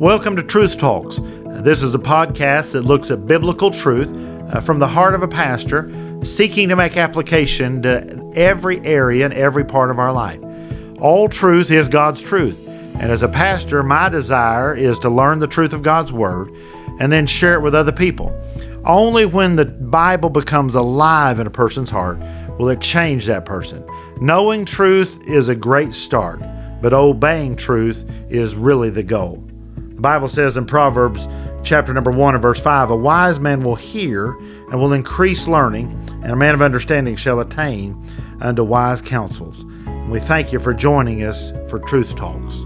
Welcome to Truth Talks. This is a podcast that looks at biblical truth from the heart of a pastor seeking to make application to every area and every part of our life. All truth is God's truth. And as a pastor, my desire is to learn the truth of God's Word and then share it with other people. Only when the Bible becomes alive in a person's heart will it change that person. Knowing truth is a great start, but obeying truth is really the goal. The Bible says in Proverbs chapter number 1 and verse 5, a wise man will hear and will increase learning, and a man of understanding shall attain unto wise counsels. And we thank you for joining us for Truth Talks.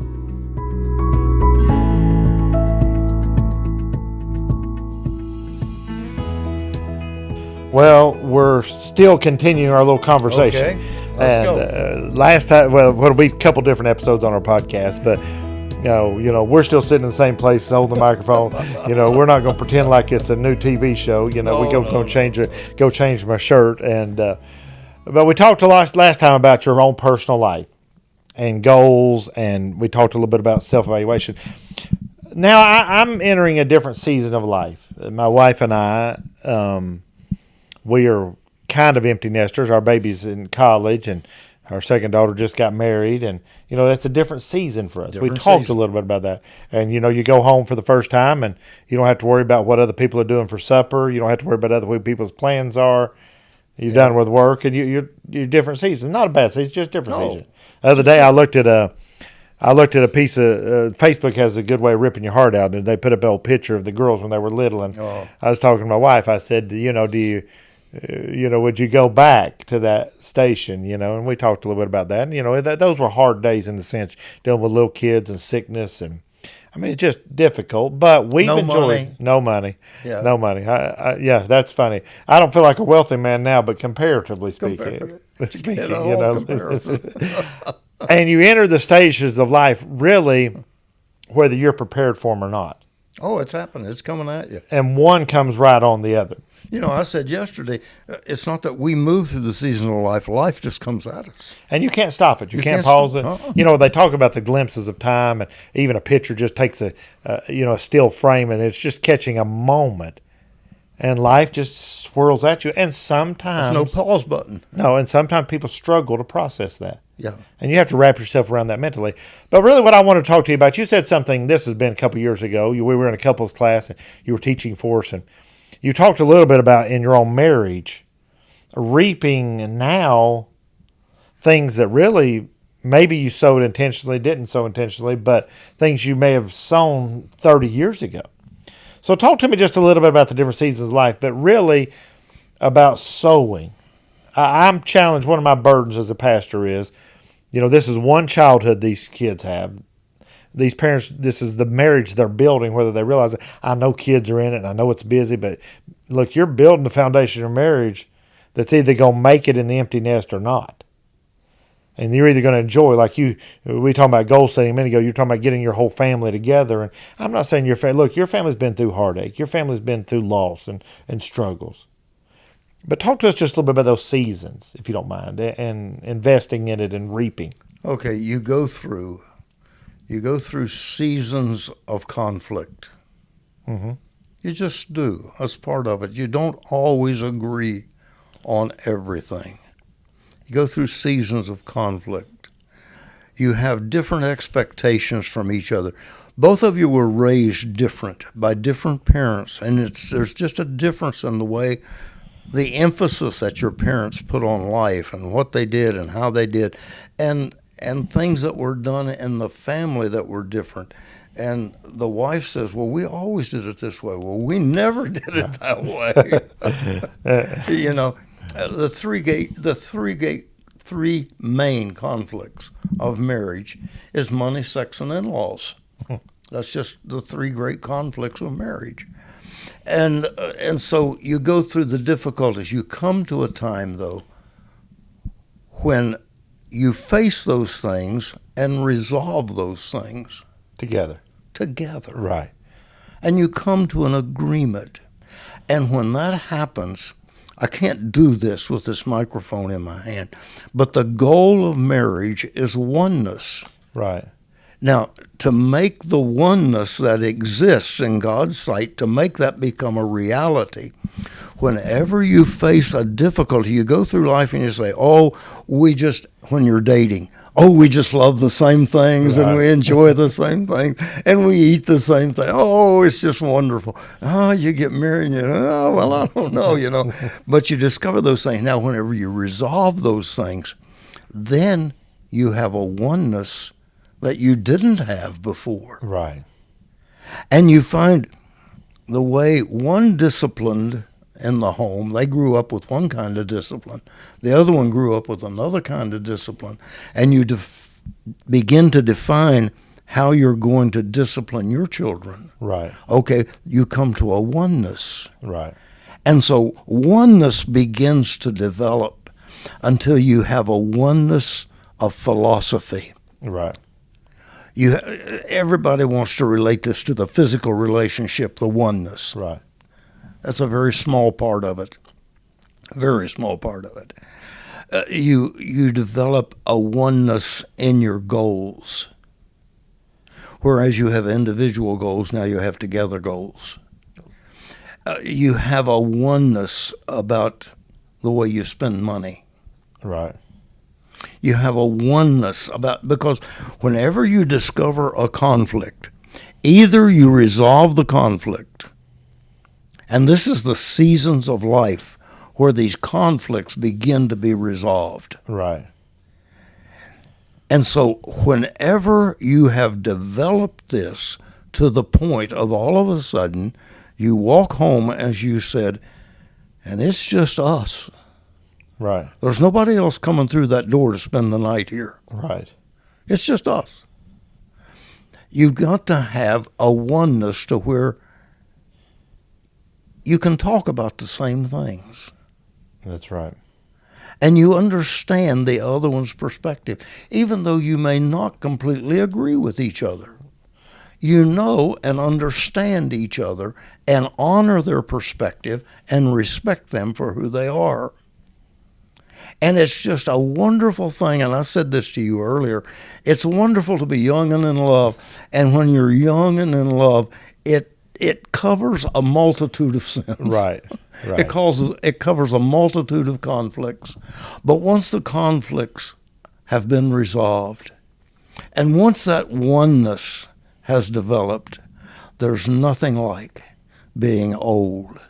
Well, we're still continuing our little conversation. Okay, let's go. Last time, well, it'll be a couple different episodes on our podcast, but you know, we're still sitting in the same place, holding the microphone. We're not going to pretend like it's a new TV show. Go change my shirt, and but we talked last time about your own personal life and goals, and we talked a little bit about self-evaluation. Now I'm entering a different season of life. My wife and I, we are kind of empty nesters. Our baby's in college, and our second daughter just got married, and that's a different season for us. We talked a little bit about that. And you go home for the first time, and you don't have to worry about what other people are doing for supper. You don't have to worry about other people's plans are. You're done with work, and you're different season. Not a bad season, just different season. The other day, I looked at a piece of Facebook has a good way of ripping your heart out, and they put up an old picture of the girls when they were little. And I was talking to my wife. I said, would you go back to that station? And we talked a little bit about that. And, those were hard days in the sense dealing with little kids and sickness. And I mean, it's just difficult, but we've enjoyed no money. Yeah. No money. Yeah, that's funny. I don't feel like a wealthy man now, but comparatively speaking, and you enter the stages of life really whether you're prepared for them or not. Oh, it's happening. It's coming at you. And one comes right on the other. I said yesterday, it's not that we move through the season of life. Life just comes at us. And you can't stop it. You can't pause it. They talk about the glimpses of time, and even a picture just takes a still frame, and it's just catching a moment. And life just swirls at you. And sometimes... There's no pause button. No, and sometimes people struggle to process that. Yeah. And you have to wrap yourself around that mentally. But really what I want to talk to you about, you said something, this has been a couple years ago. We were in a couples class, and you were teaching for us, and you talked a little bit about in your own marriage, reaping now things that really maybe you sowed intentionally, didn't sow intentionally, but things you may have sown 30 years ago. So talk to me just a little bit about the different seasons of life, but really about sowing. I'm challenged. One of my burdens as a pastor is, this is one childhood these kids have. These parents, this is the marriage they're building, whether they realize it. I know kids are in it, and I know it's busy, but look, you're building the foundation of marriage that's either going to make it in the empty nest or not. And you're either going to enjoy, we talked about goal setting a minute ago, you're talking about getting your whole family together. And I'm not saying your family's been through heartache. Your family's been through loss and struggles. But talk to us just a little bit about those seasons, if you don't mind, and investing in it and reaping. Okay, you go through seasons of conflict. Mm-hmm. You just do. That's part of it. You don't always agree on everything. You go through seasons of conflict. You have different expectations from each other. Both of you were raised different by different parents, and there's just a difference in the way, the emphasis that your parents put on life and what they did and how they did, and things that were done in the family that were different. And the wife says, well, we always did it this way. Well, we never did it that way. The three main conflicts of marriage is money, sex, and in-laws. That's just the three great conflicts of marriage. And so you go through the difficulties. You come to a time, though, when you face those things and resolve those things. Together. Right. And you come to an agreement. And when that happens, I can't do this with this microphone in my hand, but the goal of marriage is oneness. Right. Now, to make the oneness that exists in God's sight, to make that become a reality, whenever you face a difficulty, you go through life and you say, when you're dating, we just love the same things and we enjoy the same things and we eat the same thing. Oh, it's just wonderful. Oh, you get married and I don't know, But you discover those things. Now, whenever you resolve those things, then you have a oneness that you didn't have before. Right. And you find the way one disciplined in the home, they grew up with one kind of discipline. The other one grew up with another kind of discipline. And you begin to define how you're going to discipline your children. Right. Okay, you come to a oneness. Right. And so oneness begins to develop until you have a oneness of philosophy. Right. Everybody wants to relate this to the physical relationship, the oneness. Right. That's a very small part of it. Very small part of it. You develop a oneness in your goals. Whereas you have individual goals, now you have together goals. You have a oneness about the way you spend money. Right. You have a oneness because whenever you discover a conflict, either you resolve the conflict, and this is the seasons of life where these conflicts begin to be resolved. Right. And so whenever you have developed this to the point of all of a sudden, you walk home, as you said, and it's just us. Right. There's nobody else coming through that door to spend the night here. Right. It's just us. You've got to have a oneness to where you can talk about the same things. That's right. And you understand the other one's perspective, even though you may not completely agree with each other. You know and understand each other and honor their perspective and respect them for who they are. And it's just a wonderful thing, and I said this to you earlier, it's wonderful to be young and in love, and when you're young and in love, it covers a multitude of sins. Right. Right. It covers a multitude of conflicts. But once the conflicts have been resolved, and once that oneness has developed, there's nothing like being old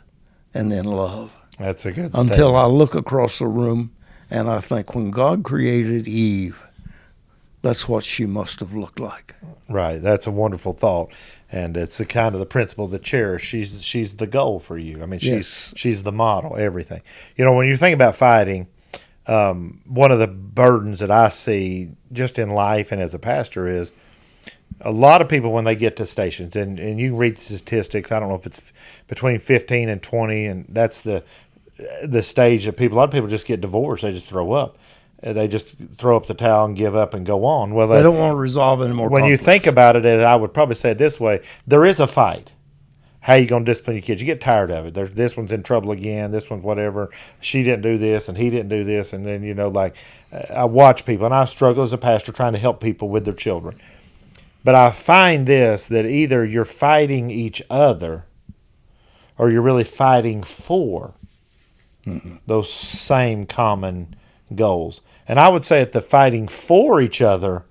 and in love. That's a good Until statement. I look across the room and I think, when God created Eve, that's what she must have looked like. Right. That's a wonderful thought. And it's the kind of the principle to cherish. She's the goal for you. I mean, Yes. she's the model, everything. When you think about fighting, one of the burdens that I see just in life and as a pastor is a lot of people when they get to stations, and you can read statistics, I don't know if it's between 15 and 20, and that's the stage of people. A lot of people just get divorced. They just throw up. They just throw up the towel and give up and go on. Well, They don't want to resolve any more when conflicts. you think about it, I would probably say it this way: there is a fight. How you going to discipline your kids? You get tired of it. This one's in trouble again. This one's whatever. She didn't do this, and he didn't do this, and then I watch people, and I struggle as a pastor trying to help people with their children. But I find that either you're fighting each other, or you're really fighting for those same common goals. And I would say that the fighting for each other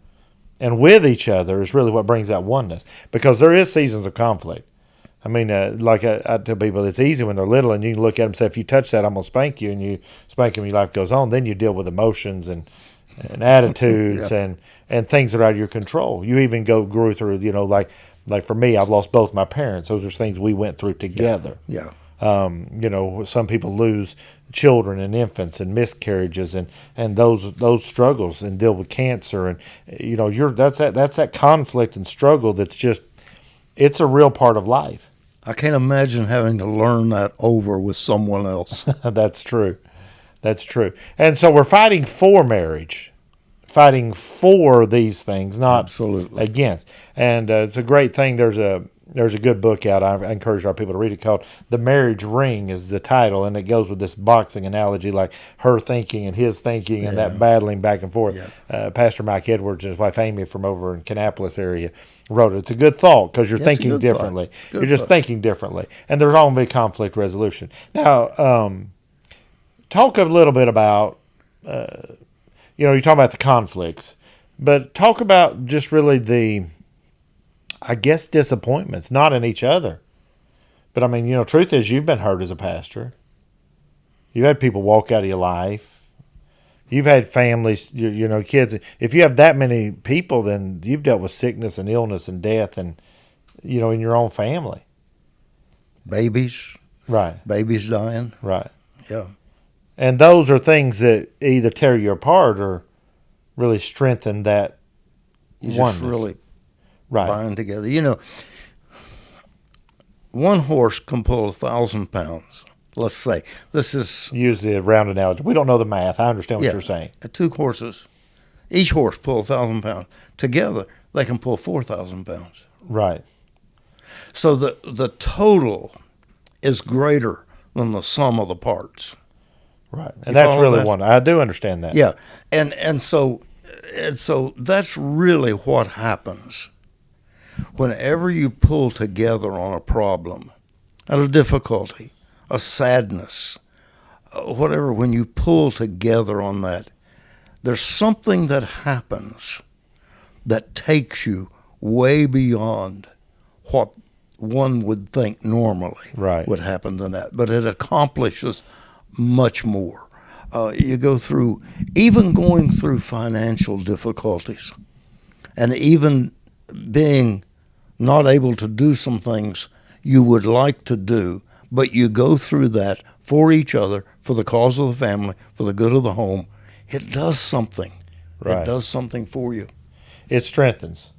and with each other is really what brings out oneness, because there is seasons of conflict. I mean, like I tell people, it's easy when they're little, and you can look at them and say, if you touch that, I'm going to spank you, and you spank them, your life goes on. Then you deal with emotions and attitudes Yeah. and things that are out of your control. You even grew through, like for me, I've lost both my parents. Those are things we went through together. Yeah. Some people lose children and infants and miscarriages and those struggles, and deal with cancer, and that's that conflict and struggle that's just, it's a real part of life. I can't imagine having to learn that over with someone else. That's true. That's true. And so we're fighting for marriage, fighting for these things, not Absolutely. against. And it's a great thing. There's a there's a good book out. I encourage our people to read it called "The Marriage Ring" is the title, and it goes with this boxing analogy, like her thinking and his thinking, and that battling back and forth. Pastor Mike Edwards and his wife Amy from over in Kannapolis area wrote it. It's a good thought because you're thinking differently. You're just thinking differently, and there's always conflict resolution. Now, talk a little bit about, you're talking about the conflicts, but talk about just really the, I guess, disappointments, not in each other. But I mean, truth is you've been hurt as a pastor. You've had people walk out of your life. You've had families, kids. If you have that many people, then you've dealt with sickness and illness and death and, in your own family. Babies. Right. Babies dying. Right. Yeah. And those are things that either tear you apart or really strengthen that oneness. Just really bind together. One horse can pull 1,000 pounds. Let's say this is use the round analogy. We don't know the math. I understand what you're saying. 2 horses, each horse pulls 1,000 pounds. Together, they can pull 4,000 pounds. Right. So the total is greater than the sum of the parts. Right, and that's really one. I do understand that. Yeah, and so that's really what happens whenever you pull together on a problem, and a difficulty, a sadness, whatever. When you pull together on that, there's something that happens that takes you way beyond what one would think normally would happen than that, but it accomplishes much more. You go through, even going through financial difficulties, and even being not able to do some things you would like to do, but you go through that for each other, for the cause of the family, for the good of the home. It does something. It does something for you. It strengthens.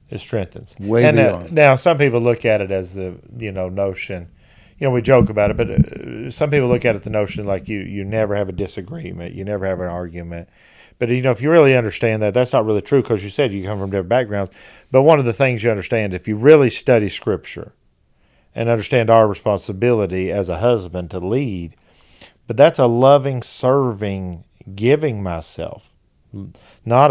It strengthens. Way beyond. Now, some people look at it as the notion. We joke about it, but some people look at it the notion like you never have a disagreement, you never have an argument. But if you really understand that, that's not really true, because you said you come from different backgrounds. But one of the things you understand, if you really study Scripture and understand our responsibility as a husband to lead, but that's a loving, serving, giving myself, not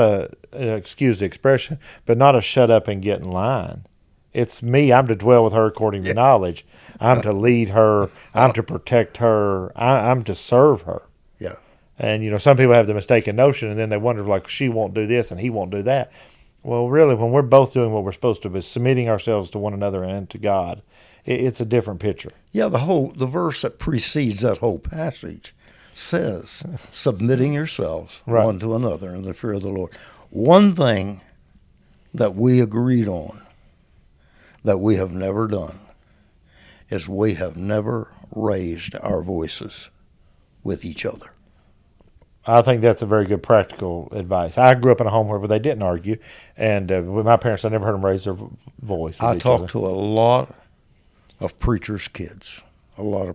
excuse the expression, but not a shut up and get in line. It's me. I'm to dwell with her according to knowledge. I'm to lead her. I'm to protect her. I'm to serve her. Yeah. And, some people have the mistaken notion, and then they wonder, like, she won't do this and he won't do that. Well, really, when we're both doing what we're supposed to be, submitting ourselves to one another and to God, it's a different picture. Yeah, the verse that precedes that whole passage says, submitting yourselves one to another in the fear of the Lord. One thing that we agreed on that we have never done is we have never raised our voices with each other. I think that's a very good practical advice. I grew up in a home where they didn't argue, and with my parents, I never heard them raise their voice. I talked to a lot of preachers' kids, The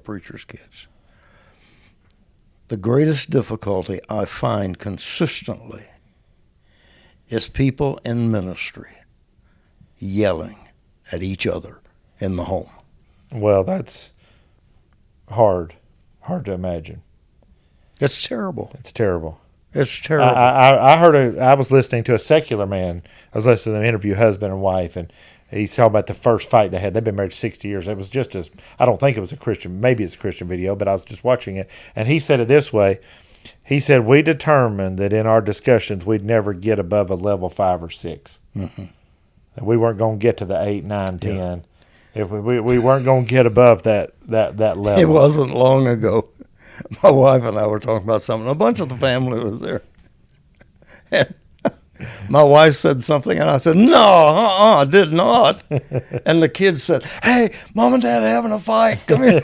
greatest difficulty I find consistently is people in ministry yelling at each other in the home. Well, that's hard to imagine. It's terrible. It's terrible. It's terrible. I was listening to a secular man. I was listening to them interview husband and wife, and he's talking about the first fight they had. They've been married 60 years. It was just I don't think it was a Christian, maybe it's a Christian video, but I was just watching it. And he said it this way. He said, we determined that in our discussions, we'd never get above a level 5 or 6. Mm-hmm. That we weren't going to get to the 8, 9, 10. Yeah. If we weren't going to get above that level. It wasn't long ago. My wife and I were talking about something. A bunch of the family was there. And my wife said something, and I said, no, I did not. And the kids said, hey, Mom and Dad are having a fight. Come here.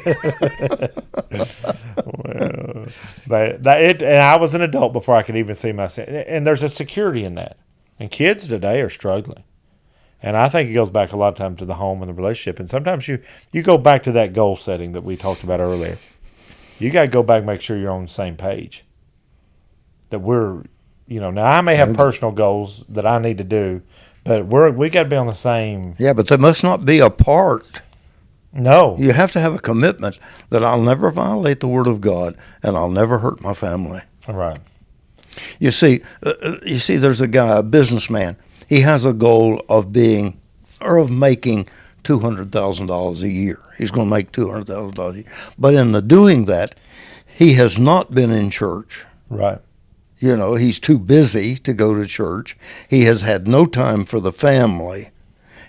And I was an adult before I could even see myself. And there's a security in that. And kids today are struggling. And I think it goes back a lot of times to the home and the relationship. And sometimes you go back to that goal setting that we talked about earlier. You got to go back and make sure you're on the same page. That we're, now I may have personal goals that I need to do, But we got to be on the same. Yeah, but they must not be apart. No. You have to have a commitment that I'll never violate the Word of God and I'll never hurt my family. Right. You see, there's a guy, a businessman. He has a goal of making $200,000 a year. He's going to make $200,000 a year. But in the doing that, he has not been in church. Right. He's too busy to go to church. He has had no time for the family.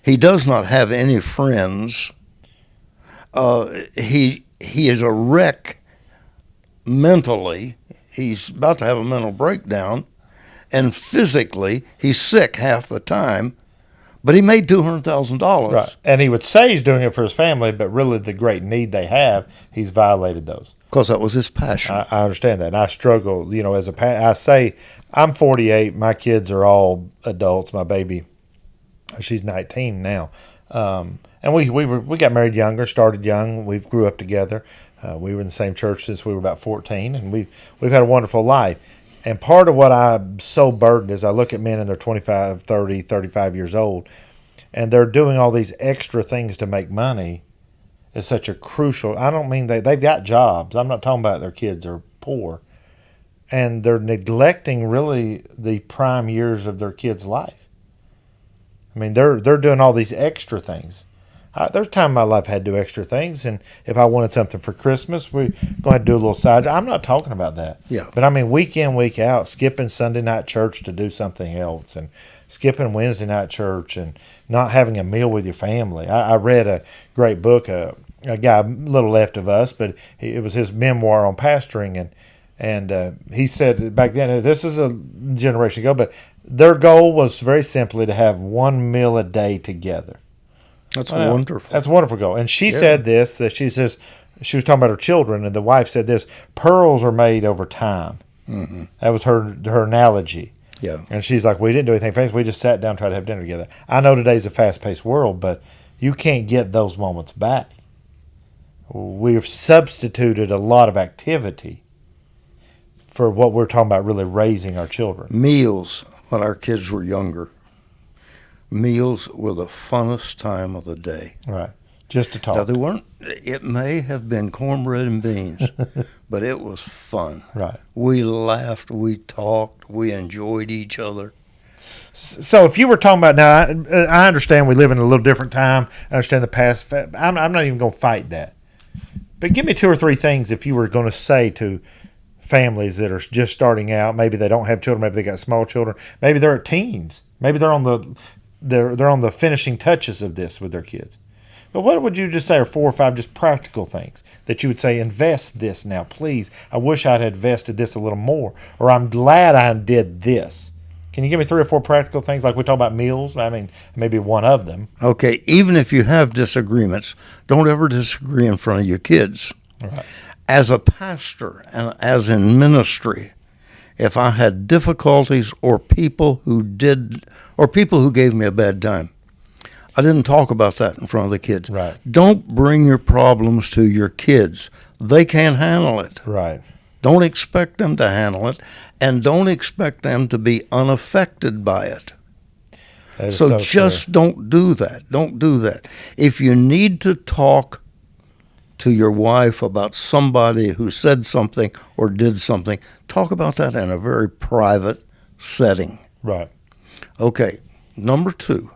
He does not have any friends. He is a wreck mentally. He's about to have a mental breakdown. And physically, he's sick half the time. But he made $200,000. Right. And he would say he's doing it for his family, but really the great need they have, he's violated those. Because that was his passion. I understand that. And I struggle, as I say, I'm 48. My kids are all adults. My baby, she's 19 now. And we got married younger, started young. We grew up together. We were in the same church since we were about 14, and we've had a wonderful life. And part of what I'm so burdened is I look at men and they're 25, 30, 35 years old, and they're doing all these extra things to make money. It's such a crucial. I don't mean they've got jobs. I'm not talking about their kids are poor, and they're neglecting really the prime years of their kids' life. I mean, they're doing all these extra things. There's time in my life I had to do extra things, and if I wanted something for Christmas, we're going to do a little side job. I'm not talking about that. Yeah. But I mean, week in, week out, skipping Sunday night church to do something else, and skipping Wednesday night church, and not having a meal with your family. I read a great book, a guy a little left of us, but it was his memoir on pastoring, and he said back then, this is a generation ago, but their goal was very simply to have one meal a day together. That's wonderful. That's a wonderful goal. And she said this, that she says, she was talking about her children, and the wife said this, pearls are made over time. Mm-hmm. That was her analogy. Yeah. And she's like, we didn't do anything fancy. We just sat down and tried to have dinner together. I know today's a fast-paced world, but you can't get those moments back. We've substituted a lot of activity for what we're talking about, really raising our children. Meals, when our kids were younger. Meals were the funnest time of the day. Right. Just to talk. Now, they weren't, it may have been cornbread and beans, but it was fun. Right. We laughed, we talked, we enjoyed each other. So if you were talking about, now, I understand we live in a little different time. I understand the past. I'm not even going to fight that. But give me 2 or 3 things if you were going to say to families that are just starting out. Maybe they don't have children. Maybe they got small children. Maybe they're teens. Maybe they're on the finishing touches of this with their kids. But what would you just say are 4 or 5 just practical things that you would say, invest this now, please? I wish I'd invested this a little more, or I'm glad I did this. Can you give me 3 or 4 practical things, like we talk about meals? I mean, maybe one of them. Okay, even if you have disagreements, don't ever disagree in front of your kids. Right. As a pastor and as in ministry, if I had difficulties or people who gave me a bad time, I didn't talk about that in front of the kids. Right. Don't bring your problems to your kids. They can't handle it. Right. Don't expect them to handle it, and don't expect them to be unaffected by it. So just don't do that. Don't do that. If you need to talk to your wife about somebody who said something or did something, talk about that in a very private setting. Right. Okay, number 2.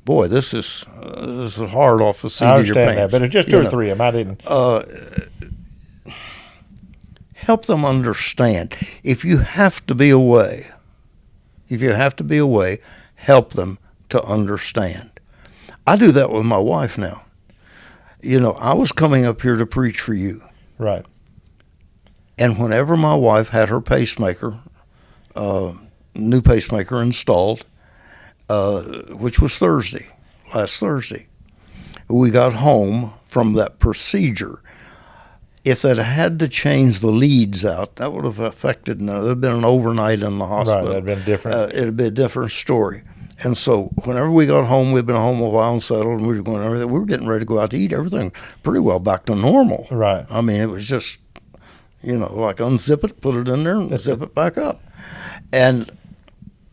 Boy, this is hard off the seat I of your pants. understand that, but it's just 2 or 3 of them. I didn't. Help them understand. If you have to be away, help them to understand. I do that with my wife now. I was coming up here to preach for you. Right. And whenever my wife had her pacemaker, new pacemaker installed, which was last Thursday, we got home from that procedure. If they'd had to change the leads out, that would have affected, there'd been an overnight in the hospital. Right, that'd been different. It'd be a different story. And so whenever we got home, we'd been home a while and settled, and we were going everything. We were getting ready to go out to eat. Everything pretty well back to normal. Right. I mean, it was just, like unzip it, put it in there, and zip it back up. And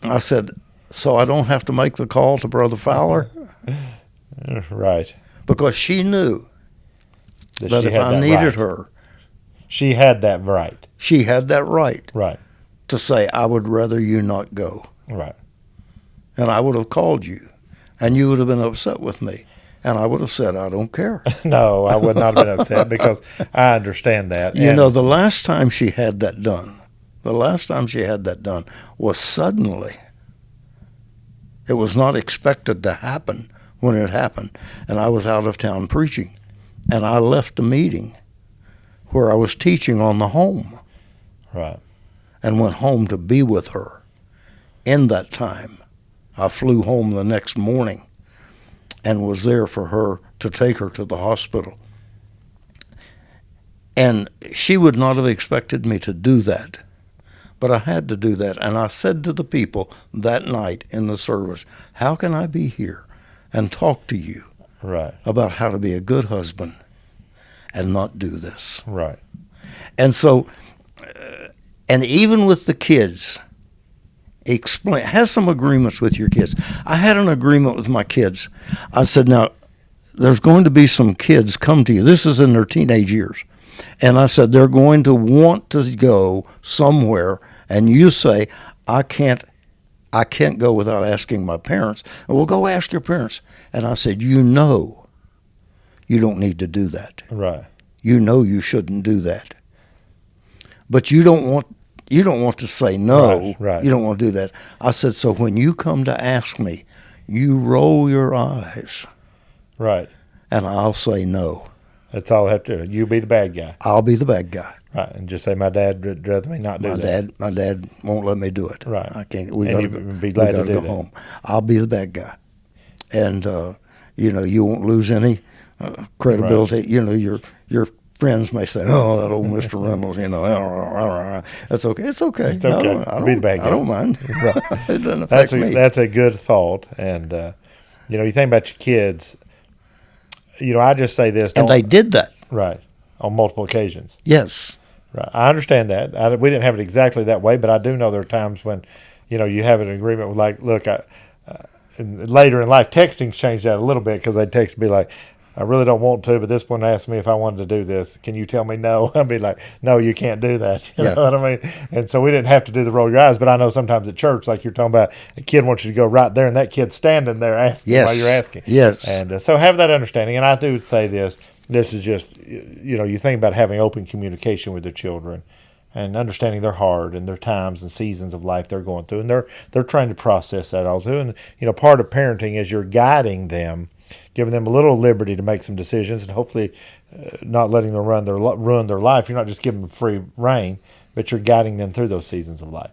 I said, so I don't have to make the call to Brother Fowler? Right. Because she knew that she if had I that needed right. her, She had that right. she had that right Right. to say, I would rather you not go. Right. And I would have called you, and you would have been upset with me. And I would have said, I don't care. No, I would not have been upset because I understand that. You And- know, the last time she had that done was suddenly. It was not expected to happen when it happened. And I was out of town preaching. And I left a meeting where I was teaching on the home Right. and went home to be with her. In that time, I flew home the next morning and was there for her to take her to the hospital. And she would not have expected me to do that. But I had to do that. And I said to the people that night in the service, how can I be here and talk to you Right. about how to be a good husband and not do this? Right. And so, and even with the kids, have some agreements with your kids. I had an agreement with my kids. I said, now, there's going to be some kids come to you. This is in their teenage years. And I said, they're going to want to go somewhere, and you say, I can't go without asking my parents. And we'll go ask your parents. And I said, you don't need to do that. Right. You shouldn't do that. But you don't want to say no. Right, right. You don't want to do that. I said, so when you come to ask me, you roll your eyes, Right. and I'll say no. That's all I have to do. You be the bad guy. I'll be the bad guy. Right. And just say, my dad would rather me not do that. My dad won't let me do it. Right. I can't. We And got to you'd be glad to do go that. home. I'll be the bad guy, and you won't lose any credibility. Right. You know, your friends may say, "Oh, that old Mr. Reynolds," that's okay. It's okay. It's okay. No, I Be the bad guy. don't. I don't mind. Right. It doesn't affect me. That's a good thought. And, you think about your kids. I just say this. And they did that. Right. On multiple occasions. Yes. Right. I understand that. We didn't have it exactly that way, but I do know there are times when, you have an agreement with, like, look, and later in life, texting's changed that a little bit because they'd text me like, I really don't want to, but this one asked me if I wanted to do this. Can you tell me no? I'd be like, no, you can't do that. You know what I mean? And so we didn't have to do the roll your eyes, but I know sometimes at church, like you're talking about, a kid wants you to go right there, and that kid's standing there asking while you're asking. Yes. And so have that understanding. And I do say this is just, you think about having open communication with the children and understanding their heart and their times and seasons of life they're going through. And they're trying to process that all too. And, part of parenting is you're guiding them, giving them a little liberty to make some decisions, and hopefully not letting them ruin their life. You're not just giving them free reign, but you're guiding them through those seasons of life.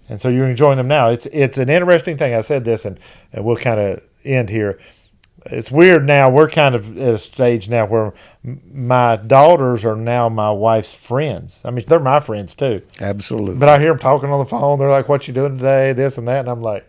And so you're enjoying them now. It's an interesting thing. I said this, and we'll kind of end here. It's weird now. We're kind of at a stage now where my daughters are now my wife's friends. I mean, they're my friends too. Absolutely. But I hear them talking on the phone. They're like, what you doing today? This and that. And I'm like,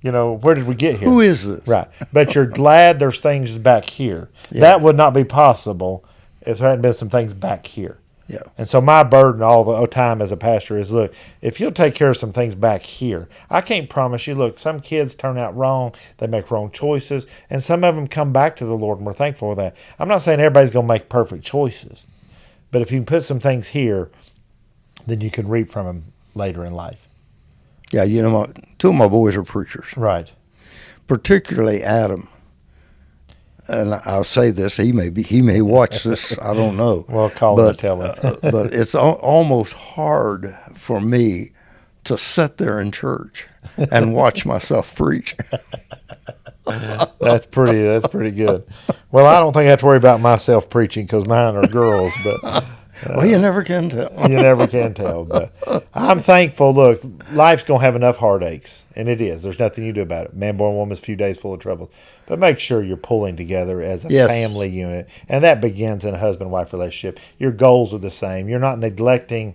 where did we get here? Who is this? Right. But you're glad there's things back here. Yeah. That would not be possible if there hadn't been some things back here. Yeah. And so my burden all the time as a pastor is, look, if you'll take care of some things back here, I can't promise you, look, some kids turn out wrong, they make wrong choices, and some of them come back to the Lord, and we're thankful for that. I'm not saying everybody's going to make perfect choices, but if you can put some things here, then you can reap from them later in life. Yeah, two of my boys are preachers. Right. Particularly Adam. And I'll say this, he may watch this, I don't know. Well, call him and tell him. But it's almost hard for me to sit there in church and watch myself preach. That's pretty good. Well, I don't think I have to worry about myself preaching because mine are girls, but Well, you never can tell. You never can tell. But I'm thankful. Look, life's going to have enough heartaches, and it is. There's nothing you do about it. Man born woman's few days full of trouble. But make sure you're pulling together as a family unit, and that begins in a husband-wife relationship. Your goals are the same. You're not neglecting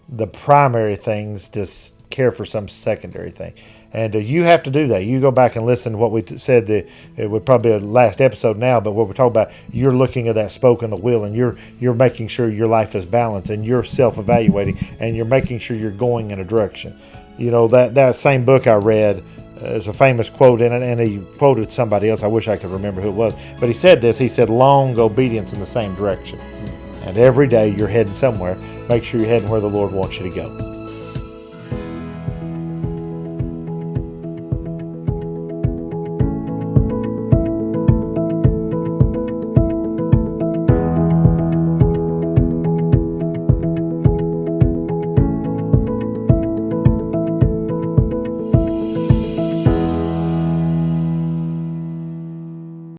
the primary things to care for some secondary thing. And you have to do that. You go back and listen to what we said. It would probably be the last episode now, but what we're talking about, you're looking at that spoke in the wheel, and you're making sure your life is balanced, and you're self-evaluating, and you're making sure you're going in a direction. That same book I read, there's a famous quote in it, and he quoted somebody else. I wish I could remember who it was. But he said this. He said, long obedience in the same direction. And every day you're heading somewhere. Make sure you're heading where the Lord wants you to go.